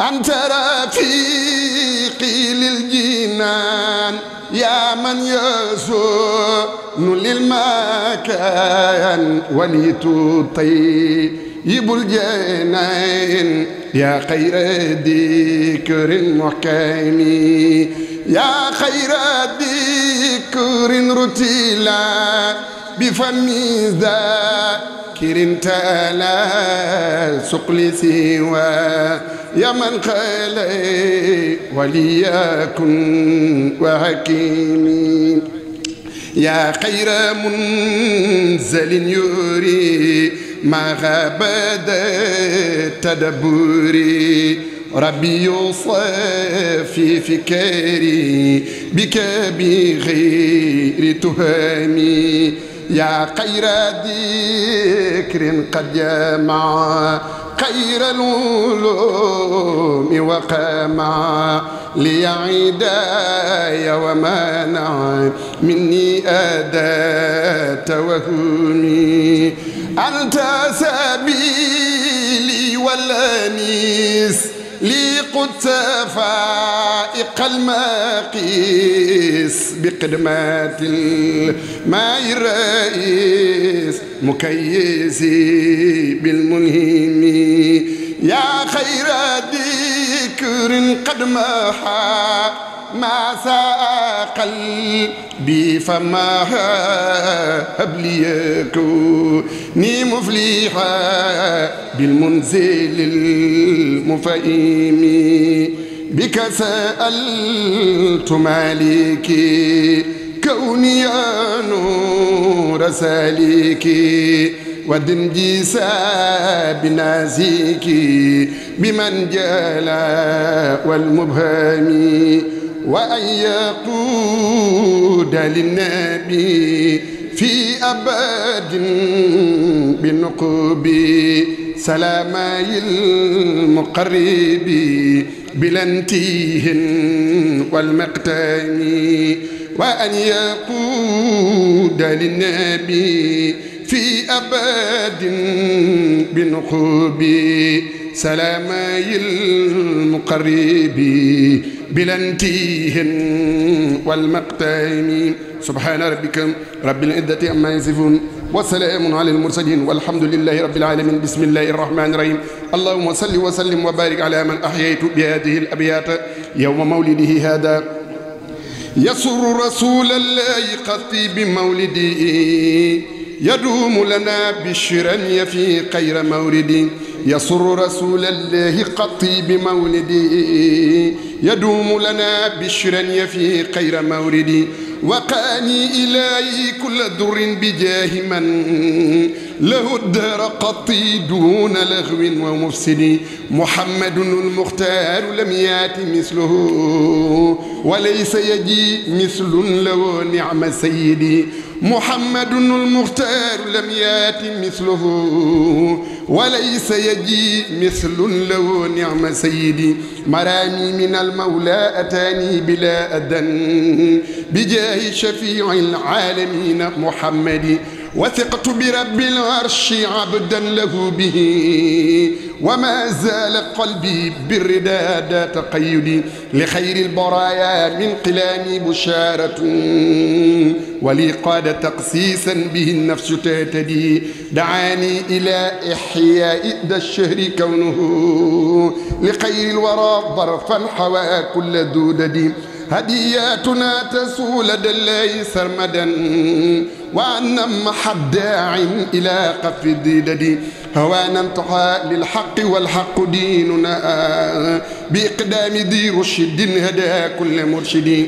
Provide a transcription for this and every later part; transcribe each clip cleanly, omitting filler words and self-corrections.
أنت رفيقي للجنان يا من يسون للمكان ولتطيب الجنان يا خير ذكر محكم يا خير ذكر رتلا بفم ذاكر تلا سقل سوى يا من خلي وليكن وحكيم يا خير منزل يري ما غاب تدبري ربي يصفي فكري بك بغير تهامي يا خير ذكر قد جمع خير العلوم وقمع ليعداي ومنع مني أداة توهمي أنت سبيلي والأنيس لي قدس فائق المقيس بقدمات الماء الرئيس مكيسي بالملهم يا خير ذكر قد محى ما ساء قلبي فما هب لي يكوني مفلحا بالمنزل المفئم بك سألت مالكي كوني يا نور سالكي ودنجي ساب نازيكي بمن جلا والمبهم وأن يقود للنبي في أبد بالنقوب سلامي المقرب بلنتيه والمقتام وأن يقود للنبي في أبد بالنقوب سلامي المقرب بلنتيه والمقتام سبحان ربك رب العزة عما يصفون وسلام على المرسلين والحمد لله رب العالمين بسم الله الرحمن الرحيم اللهم صل وسلم وبارك على من أحييت بهذه الأبيات يوم مولده هذا يسر رسول الله قطي بمولده يدوم لنا بشرا يفي خير مورد يسر رسول الله قطي بمولده يدوم لنا بشرا يفي خير مورد وقاني إلهي كل در بجاه من له الدار قطي دون لغو ومفسد محمد المختار لم يات مثله وليس يجي مثل له نعم سيدي محمد المختار لم يات مثله وليس يجي مثل له نعم سيدي مرامي من المولى أتاني بلا أذن بجاه شفيع العالمين محمد وثقت برب العرش عبدا له به وما زال قلبي بالرداد تقيدي لخير البرايا من قلامي بشارة ولي قاد تقسيسا به النفس تهتدي دعاني إلى إحياء ذا الشهر كونه لخير الورى ظرفا حوى كل دودد هدياتنا تسول لدى الله سرمدا وأن محد داع إلى قف الديدد هوانا انتحى للحق والحق ديننا بإقدام ذي رشد هدى كل مرشد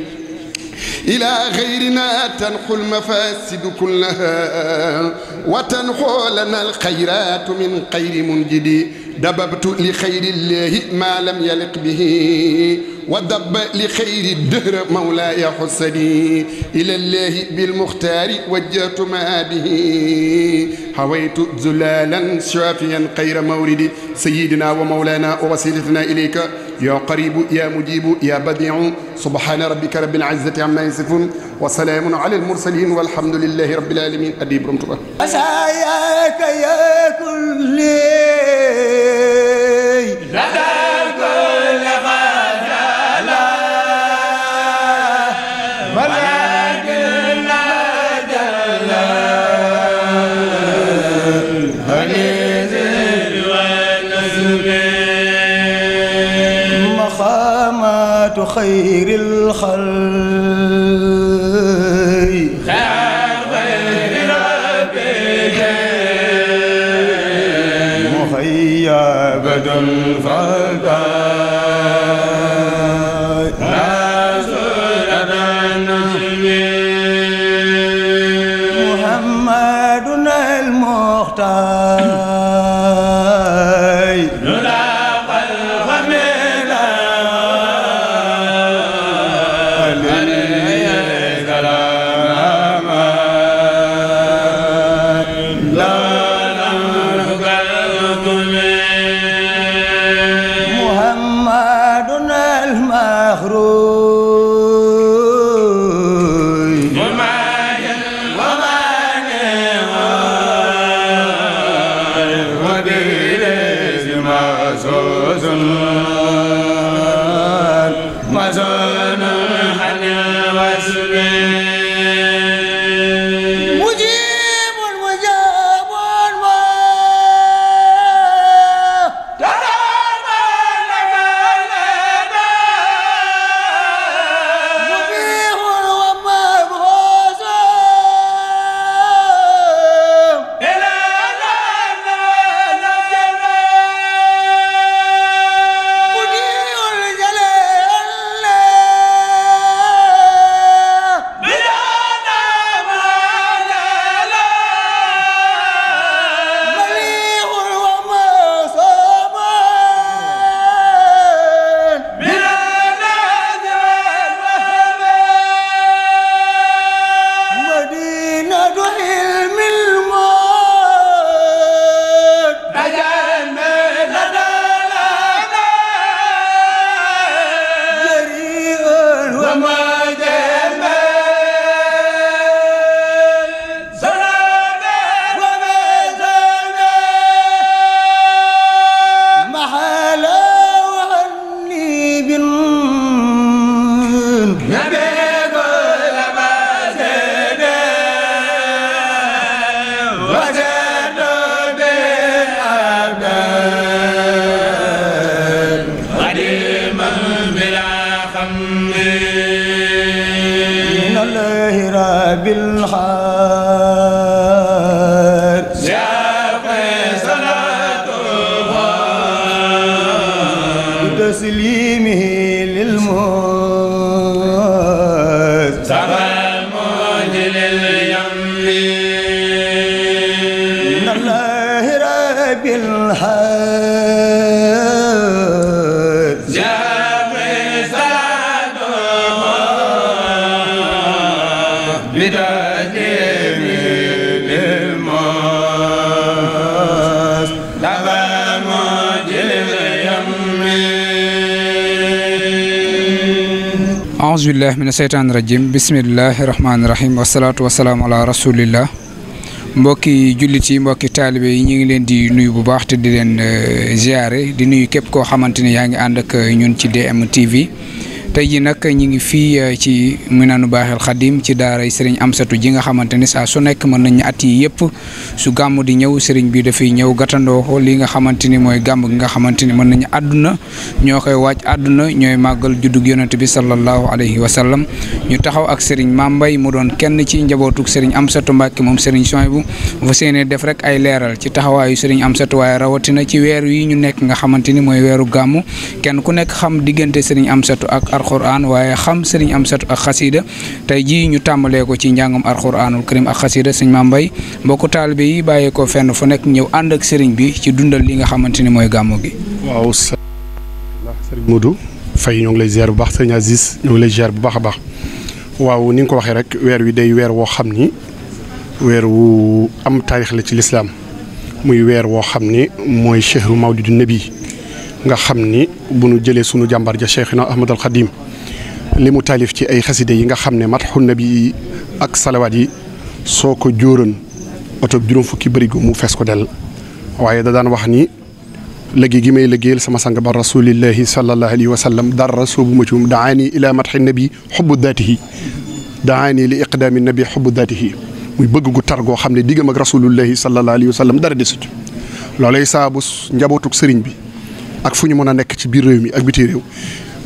إلى غيرنا تنحو المفاسد كلها وتنحو لنا الخيرات من خير منجد دببت لخير الله ما لم يلق به ودب لخير الدهر مولاي حسني إلى الله بالمختار وجهت ما به هويت زلالا شافيا خير مورد سيدنا ومولانا ووسيلتنا إليك يا قريب يا مجيب يا بديع سبحان ربك رب العزة عما يصفون وسلام على المرسلين والحمد لله رب العالمين أديب رمتبه أساياك يا كل لدى صلاة خير الخلق مخيبة محمدنا المختار aousubillah mina seytaani rajim bismillahi rahmaani rahim wasalaatu wasalaamu ala rasulillah mbokki jullit yi mbokki taalibe yi ñu ngi leen di nuyu bu baax te di leen ziare di nuyu képp koo xamante ne yaa ngi ànd ak ñun ci DM TV tey ji nag ñu ngi fii ci Minanu Baaxil Xadim ci daaray Serigne Amsatou ji nga xamante ni saa su nekk mën nañu at yi yëpp su gàmm di ñëw Serigne bi dafay ñëw gàttandoo ko li nga xamante ni mooy gàmm gi nga xamante ni mën nañu àdduna ñoo koy waaj àdduna ñooy màggal juddug yonent bi sallallahu alayhi wa sallam ñu taxaw ak Serigne Mame Mbaye mu doon kenn ci njabootug Serigne Amsatou Mbacke moom Serigne Souhaïbou bu fa seenee def rek ay leeral ci taxawaayu Serigne Amsatou waaye rawatina ci weer yi ñu nekk nga xamante ni mooy weeru gàmmu kenn ku nekk xam diggante Serigne Amsatou ak alquran waaye xam Serigne Amsatou ak xasida tey jii ñu tàmbalee ko ci njàngam alquranul karim ak xasida Serigne Mame Mbaye mbokku taalibe yi bàyyee ko fenn fu nekk ñëw ànd ak Serigne bi ci dundal li nga xamante ni mooy gàmmu gi. waaw Serigne Modou Faye ñoo ngi lay ziar bu baax Serigne Aziz ñoo ngi lay ziar bu baax a baax waaw ni nga ko waxee rek weer wi day weer woo xam ni weer wu am taarix la ci lislaam muy weer woo xam ni mooy chehru mawlidu nabi nga xam ni bu nu jëlee sunu jàmbar ja Cheikhina Ahmad al Khadim li mu taalif ci ay xaside yi nga xam ne matxu nabi ak salawaat yi soo ko jóoran oto juróom fukki bërigo mu fees ko dell waaye da daan wax ni léegi gi may liggéeyal sama sang ba rasulillahi sallallahu alayhi wa sallam dara soobu ma ci moom daani ila matxi nabi xubbu daatihi daani li iqdaami nabi xubbu daatihi muy bëgg gu tar goo xam ne diggam ak rasulullahi sallallahu alayhi wa sallam dara desu ci loolay saabu njabootug sëriñ bi ak fu ñu mën a nekk ci biir réew mi ak biti réew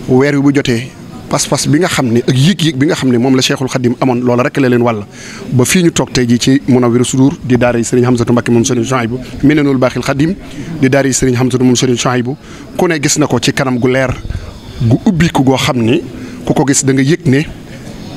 weer wi bu jotee pas-pas bi nga xam ne ak yëg-yëg bi nga xam ne moom la Cheikhul Khadim amoon loola rek la leen wàll ba fii ñu toog tey jii ci Munawwirus Sudur di daara yi Serigne Hamzatou Mbacké moom Serigne Chouaïbou Minanul Baaxil Khadim di daara yi Serigne Hamzatou moom Serigne Chouaïbou ku ne gis na ko ci kanam gu leer gu ubbiku goo xam ni ku ko gis da nga yëg ne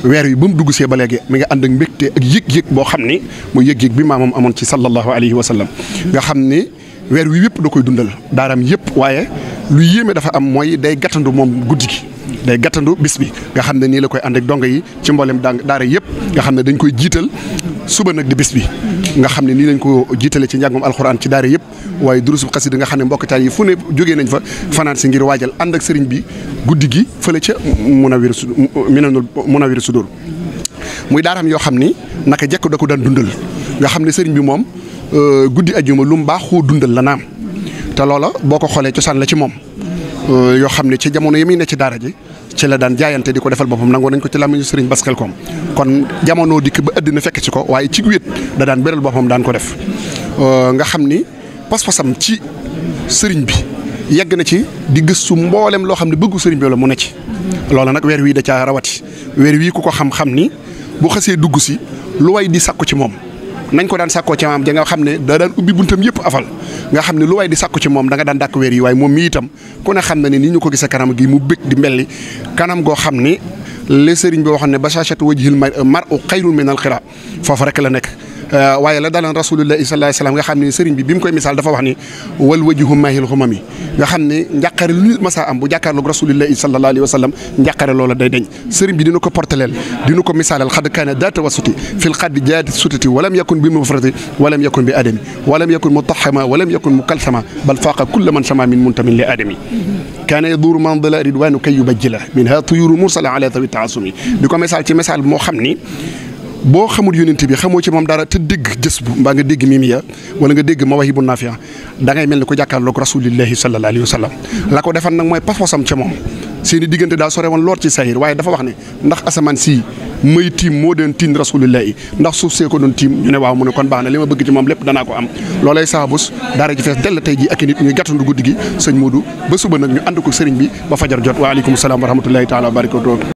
weer wi ba mu dugg see ba léegi mi nga ànd ak mbégte ak yëg-yëg boo xam ni mooy yëg-yëg bi maamam amoon ci sallallahu alayhi wa sallam nga xam ni weer wi yëpp da koy dundal daaram yëpp waaye lu yéeme dafa am mooy day gàttandu moom guddi gi day gàttandu bis bi nga xam ne nii la koy ànd ak dongo yi ci mboolem daara yëpp nga xam ne dañ koy jiital suba nag di bis bi nga xam ne nii lañ ko jiitale ci njàngum alxuraan ci daara yëpp waaye durusub xasida nga xam ne mbokk taal yi fu ne jógee nañ fa fanaan si ngir waajal ànd ak sëriñ bi guddi gi fële ca Munawwirus Sudur muy daaraam yoo xam ni naka jekk da ko daan dundal nga xam ne sëriñ bi moom guddi ajjuma lu mu baaxoo dundal la naam te loola boo ko xoolee cosaan la ci moom yoo xam ne ci jamono yi muy ne ci daara ji ci la daan jaayante di ko defal boppam nangoo nañ ko ci làmmiñu sëriñ Baskal Kom kon jamono dikk ba àddina fekk ci ko waaye ci wéet da daan beral boppam daan ko def nga xam ni pas-pasam ci sëriñ bi yegg na ci di gëstu mboolem loo xam ne bëggu sëriñ bi la mu ne ci loola nag weer wii da caa rawati weer wii ku ko xam-xam ni bu xasee dugg si lu way di sàkku ci moom nañ ko daan sàkkoo ci maam ja nga xam ne da daan ubbi buntam yëpp afal nga xam ne lu way di sàkku ci moom da nga daan dàkk weer yi waaye moom mi itam ku ne xam na ne ni ñu ko gisee kanam gi mu bëgg di mbelli kanam goo xam ni le sëriñ bi waxoon ne bashashatu wajhil mar'u xayrun minal xira foofu rek la nekk waaye la dalan rasulullahi sallallahu alayhi wasallam nga xam ne sëriñ bi mu koy misaal dafa wax ni wal wajhu mahil xumami nga xam ne njàqare lu nit masa am bu jàkkaarloog rasulullahi sallallahu alayhi wasallam njàqare loola day deñ sëriñ bi dina ko porteleel dina ko misaalal xad kaana daa tawassuti fil xaddi jaati sutati walam yakun bi mufrati walam yakun bi adami walam yakun mutahama walam yakun mukalsama bal faaqa kulla man sama min muntamin li adami kaana yaduuru mandala ridwanu kay yubajjila minha tuyuru mursala ala tawi taasumi di ko misaal ci misaal moo xam ni boo xamul yonent bi xamoo ci moom dara te dégg jës bu mbaa nga dégg mimiya wala nga dégg mawaahibu naafiya da ngay mel ni ko jàkkaarloog rasulillahi sallallahu alayhi wa sallam la ko defal nag mooy pas-pasam ca moom seeni diggante daa sore woon lool ci sayir waaye dafa wax ne ndax asamaan si may tiim moo doon tiim rasulillahi ndax suuf see ko doon tiim ñu ne waaw mu ne kon baax na li ma bëgg ci moom lépp danaa ko am loolay saabus daara ji fees dell tey ji ak nit ñuy gàttandu guddi gi sëñ Modou ba suba nag ñu ànd ko sëriñ bi ba fajar jot waaleykum salaam wa rahmatullahi taala wa barakatuh